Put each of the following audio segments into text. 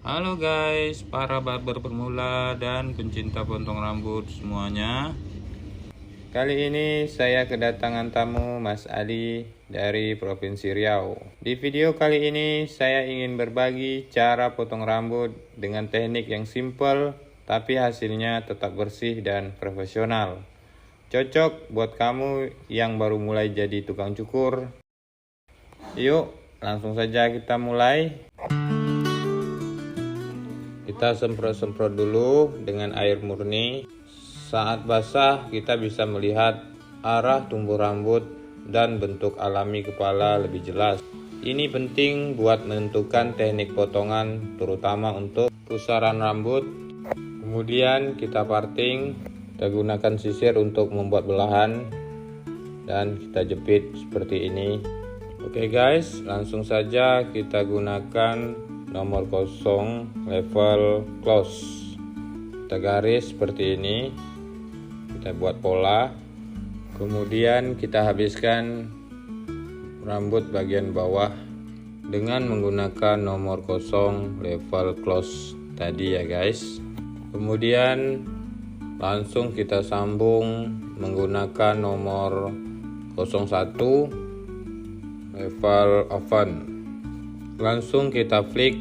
Halo guys, para barber pemula dan pencinta potong rambut semuanya. Kali ini saya kedatangan tamu Mas Ali dari Provinsi Riau. Di video kali ini saya ingin berbagi cara potong rambut dengan teknik yang simple tapi hasilnya tetap bersih dan profesional. Cocok buat kamu yang baru mulai jadi tukang cukur. Yuk, langsung saja kita mulai. Kita semprot-semprot dulu dengan air murni. Saat basah kita bisa melihat arah tumbuh rambut dan bentuk alami kepala lebih jelas. Ini penting buat menentukan teknik potongan, terutama untuk pusaran rambut. Kemudian kita parting, kita gunakan sisir untuk membuat belahan dan kita jepit seperti ini. Oke guys, langsung saja kita gunakan nomor 0 level close. Kita garis seperti ini, kita buat pola, kemudian kita habiskan rambut bagian bawah dengan menggunakan nomor 0 level close tadi ya guys. Kemudian langsung kita sambung menggunakan nomor 01 level oven. Langsung kita flick,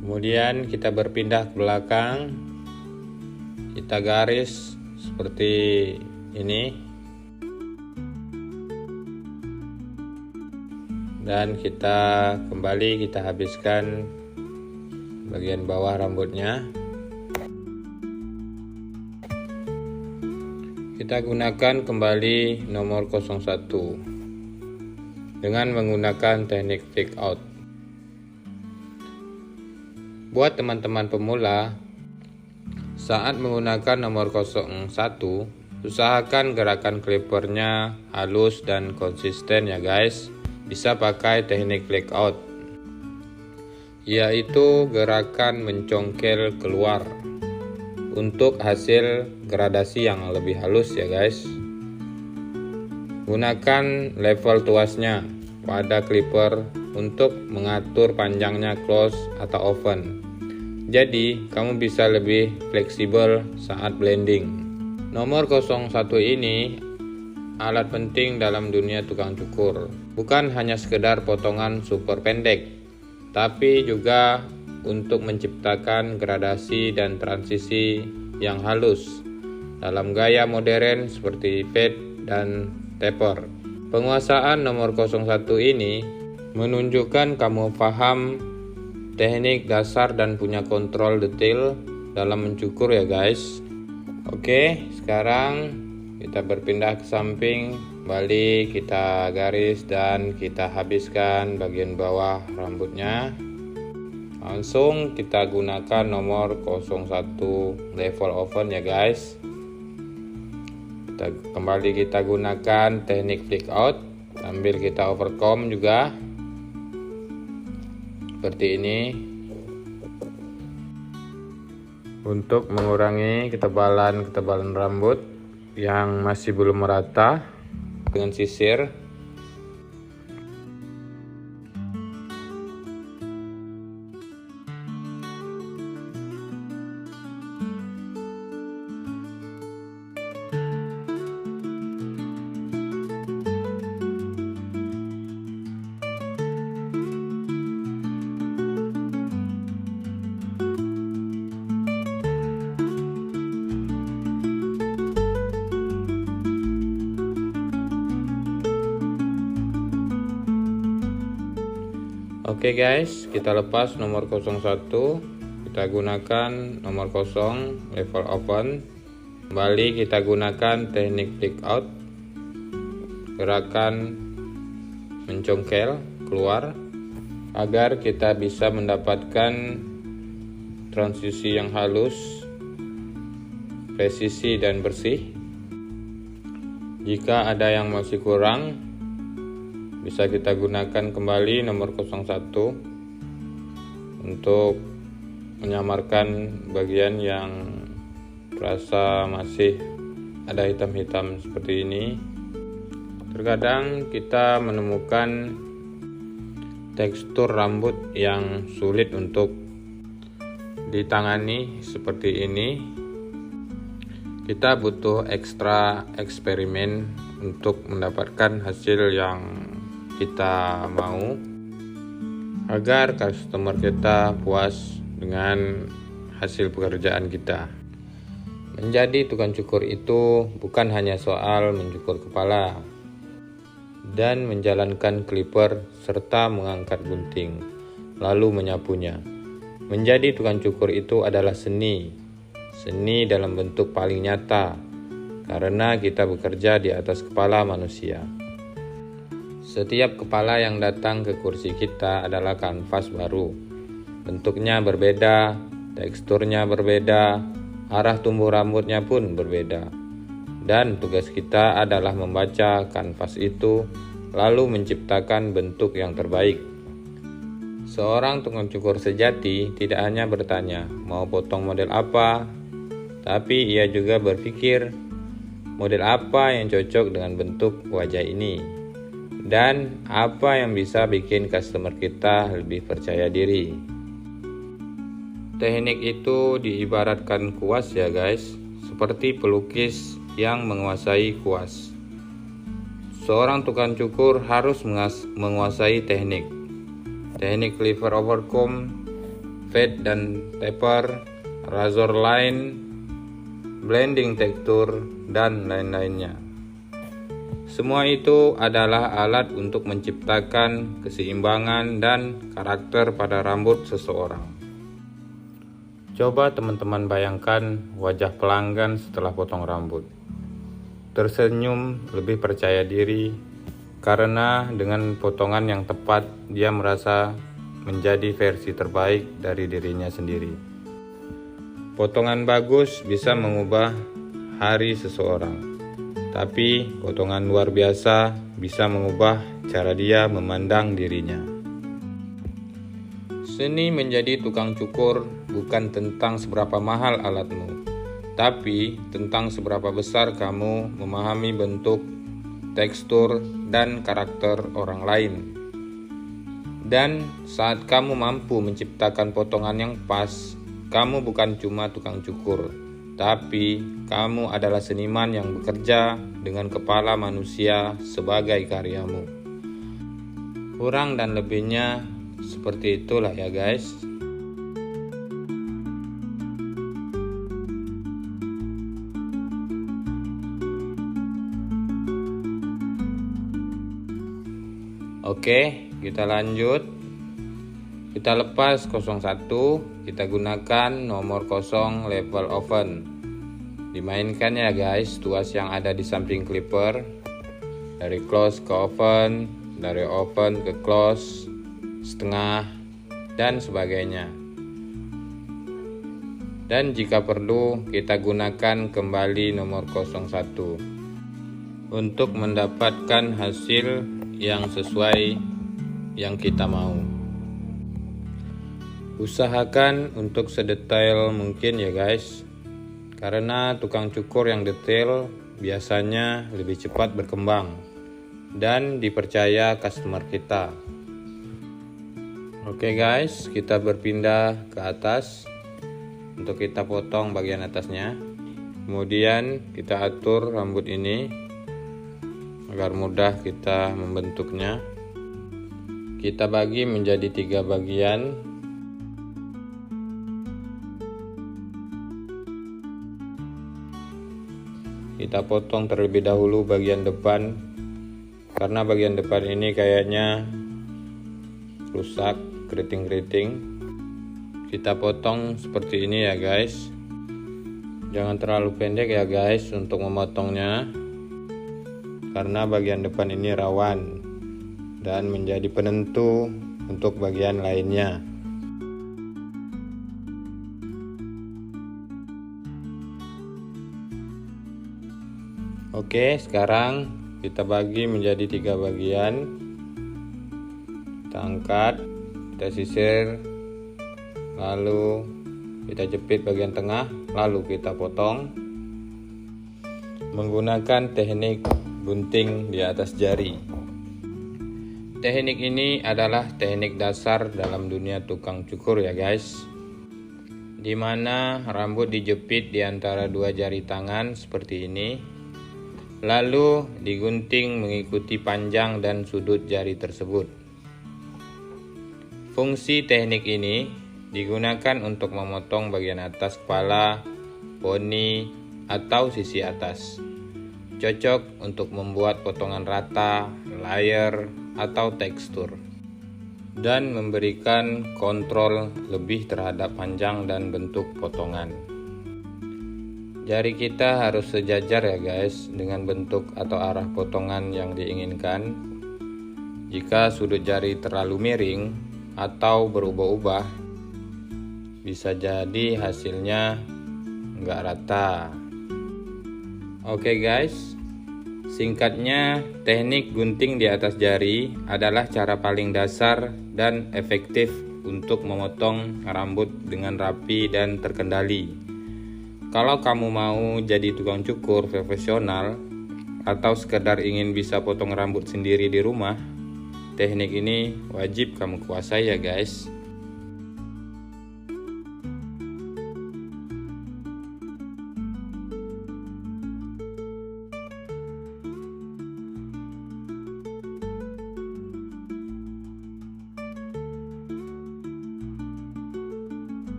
kemudian kita berpindah ke belakang, kita garis seperti ini dan kita kembali kita habiskan bagian bawah rambutnya. Kita gunakan kembali nomor 01 dengan menggunakan teknik flick out. Buat teman-teman pemula, saat menggunakan nomor 01, usahakan gerakan clippernya halus dan konsisten ya guys. Bisa pakai teknik flick out, yaitu gerakan mencongkel keluar untuk hasil gradasi yang lebih halus ya guys. Gunakan level tuasnya pada clipper untuk mengatur panjangnya close atau open. Jadi kamu bisa lebih fleksibel saat blending. Nomor 01 ini alat penting dalam dunia tukang cukur. Bukan hanya sekedar potongan super pendek, tapi juga untuk menciptakan gradasi dan transisi yang halus dalam gaya modern seperti fade dan taper. Penguasaan nomor 01 ini menunjukkan kamu paham teknik dasar dan punya kontrol detail dalam mencukur ya guys. Oke, sekarang kita berpindah ke samping, balik, kita garis dan kita habiskan bagian bawah rambutnya. Langsung kita gunakan nomor 01 level oven ya guys. Kembali kita gunakan teknik flick out sambil kita overcomb juga seperti ini untuk mengurangi ketebalan rambut yang masih belum merata dengan sisir. Oke guys, kita lepas nomor 01, kita gunakan nomor 0 level open. Kembali kita gunakan teknik flick out, gerakan mencongkel keluar agar kita bisa mendapatkan transisi yang halus, presisi dan bersih. Jika ada yang masih kurang, bisa kita gunakan kembali nomor 01 untuk menyamarkan bagian yang terasa masih ada hitam-hitam seperti ini. Terkadang kita menemukan tekstur rambut yang sulit untuk ditangani seperti ini, kita butuh ekstra eksperimen untuk mendapatkan hasil yang kita mau, agar customer kita puas dengan hasil pekerjaan kita. Menjadi tukang cukur itu bukan hanya soal mencukur kepala dan menjalankan clipper serta mengangkat gunting, lalu menyapunya. Menjadi tukang cukur itu adalah seni dalam bentuk paling nyata, karena kita bekerja di atas kepala manusia. Setiap kepala yang datang ke kursi kita adalah kanvas baru. Bentuknya berbeda, teksturnya berbeda, arah tumbuh rambutnya pun berbeda. Dan tugas kita adalah membaca kanvas itu, lalu menciptakan bentuk yang terbaik. Seorang tukang cukur sejati tidak hanya bertanya mau potong model apa, tapi ia juga berpikir model apa yang cocok dengan bentuk wajah ini, dan apa yang bisa bikin customer kita lebih percaya diri. Teknik itu diibaratkan kuas ya guys, seperti pelukis yang menguasai kuas. Seorang tukang cukur harus menguasai teknik lever overcomb, fade dan taper, razor line, blending tekstur, dan lain-lainnya. Semua itu adalah alat untuk menciptakan keseimbangan dan karakter pada rambut seseorang. Coba teman-teman bayangkan wajah pelanggan setelah potong rambut. Tersenyum, lebih percaya diri, karena dengan potongan yang tepat dia merasa menjadi versi terbaik dari dirinya sendiri. Potongan bagus bisa mengubah hari seseorang, tapi potongan luar biasa bisa mengubah cara dia memandang dirinya. Seni menjadi tukang cukur bukan tentang seberapa mahal alatmu, tapi tentang seberapa besar kamu memahami bentuk, tekstur, dan karakter orang lain. Dan saat kamu mampu menciptakan potongan yang pas, kamu bukan cuma tukang cukur, tapi kamu adalah seniman yang bekerja dengan kepala manusia sebagai karyamu. Kurang dan lebihnya seperti itulah ya guys. Oke, kita lanjut. Kita lepas 01, kita gunakan nomor 0 level oven. Dimainkan ya guys, tuas yang ada di samping clipper. Dari close ke oven, dari oven ke close, setengah, dan sebagainya. Dan jika perlu, kita gunakan kembali nomor 01 untuk mendapatkan hasil yang sesuai yang kita mau. Usahakan untuk sedetail mungkin ya guys, karena tukang cukur yang detail biasanya lebih cepat berkembang dan dipercaya customer kita. Oke guys, kita berpindah ke atas untuk kita potong bagian atasnya. Kemudian kita atur rambut ini agar mudah kita membentuknya. Kita bagi menjadi 3 bagian. Kita potong terlebih dahulu bagian depan, karena bagian depan ini kayaknya rusak, keriting-keriting. Kita potong seperti ini ya guys. Jangan terlalu pendek ya guys untuk memotongnya, karena bagian depan ini rawan dan menjadi penentu untuk bagian lainnya. Oke, sekarang kita bagi menjadi 3 bagian. Kita angkat, kita sisir, lalu kita jepit bagian tengah, lalu kita potong menggunakan teknik gunting di atas jari. Teknik ini adalah teknik dasar dalam dunia tukang cukur ya guys, di mana rambut dijepit di antara dua jari tangan seperti ini, lalu digunting mengikuti panjang dan sudut jari tersebut. Fungsi teknik ini digunakan untuk memotong bagian atas kepala, poni, atau sisi atas. Cocok untuk membuat potongan rata, layer, atau tekstur, dan memberikan kontrol lebih terhadap panjang dan bentuk potongan. Jari kita harus sejajar ya guys dengan bentuk atau arah potongan yang diinginkan. Jika sudut jari terlalu miring atau berubah-ubah, bisa jadi hasilnya nggak rata. Oke guys, singkatnya, teknik gunting di atas jari adalah cara paling dasar dan efektif untuk memotong rambut dengan rapi dan terkendali. Kalau kamu mau jadi tukang cukur profesional atau sekedar ingin bisa potong rambut sendiri di rumah, teknik ini wajib kamu kuasai ya guys.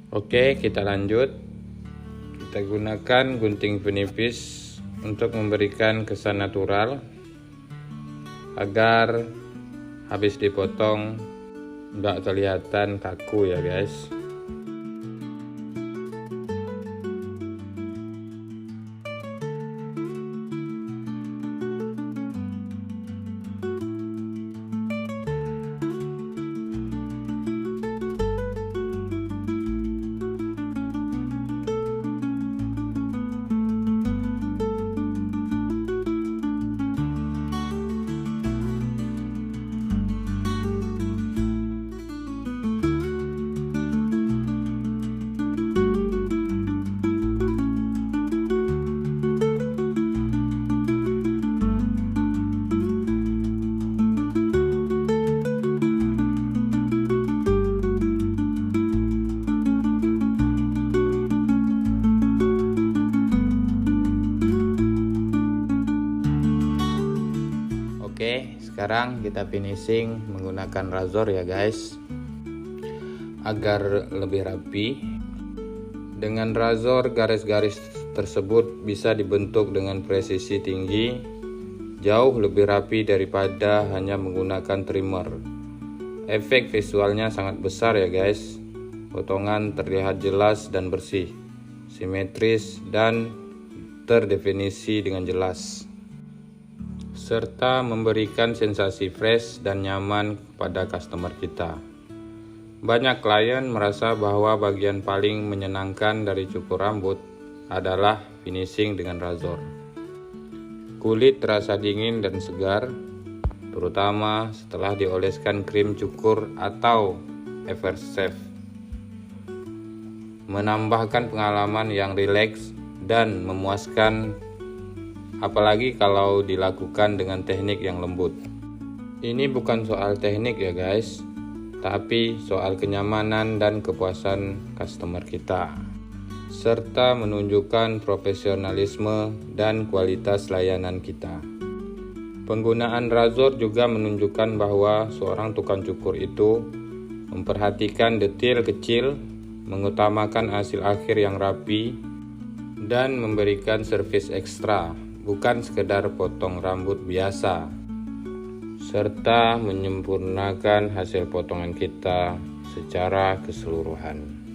Oke, kita lanjut. Kita gunakan gunting penipis untuk memberikan kesan natural agar habis dipotong nggak kelihatan kaku ya guys. Oke, sekarang kita finishing menggunakan razor ya guys, agar lebih rapi. Dengan razor, garis-garis tersebut bisa dibentuk dengan presisi tinggi, jauh lebih rapi daripada hanya menggunakan trimmer. Efek visualnya sangat besar ya guys. Potongan terlihat jelas dan bersih, simetris dan terdefinisi dengan jelas, serta memberikan sensasi fresh dan nyaman kepada customer kita. Banyak klien merasa bahwa bagian paling menyenangkan dari cukur rambut adalah finishing dengan razor. Kulit terasa dingin dan segar, terutama setelah dioleskan krim cukur atau Evershave. Menambahkan pengalaman yang rileks dan memuaskan, apalagi kalau dilakukan dengan teknik yang lembut. Ini bukan soal teknik ya guys, tapi soal kenyamanan dan kepuasan customer kita, serta menunjukkan profesionalisme dan kualitas layanan kita. Penggunaan razor juga menunjukkan bahwa seorang tukang cukur itu memperhatikan detail kecil, mengutamakan hasil akhir yang rapi, dan memberikan servis ekstra, bukan sekedar potong rambut biasa, serta menyempurnakan hasil potongan kita secara keseluruhan.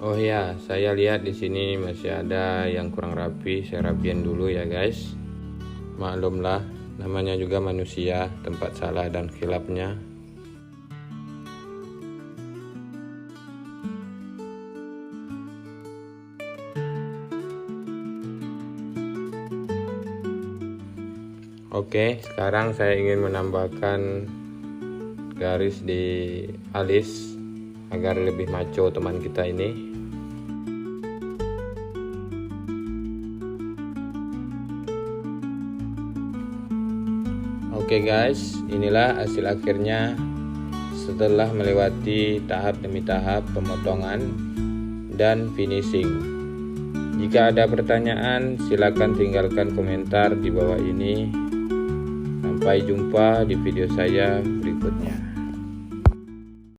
Oh ya, saya lihat di sini masih ada yang kurang rapi, saya rapiin dulu ya guys. Maklumlah, namanya juga manusia, tempat salah dan khilafnya. Oke, sekarang saya ingin menambahkan garis di alis agar lebih maco teman kita ini. Oke guys, inilah hasil akhirnya setelah melewati tahap demi tahap pemotongan dan finishing. Jika ada pertanyaan, silakan tinggalkan komentar di bawah ini. Sampai jumpa di video saya berikutnya.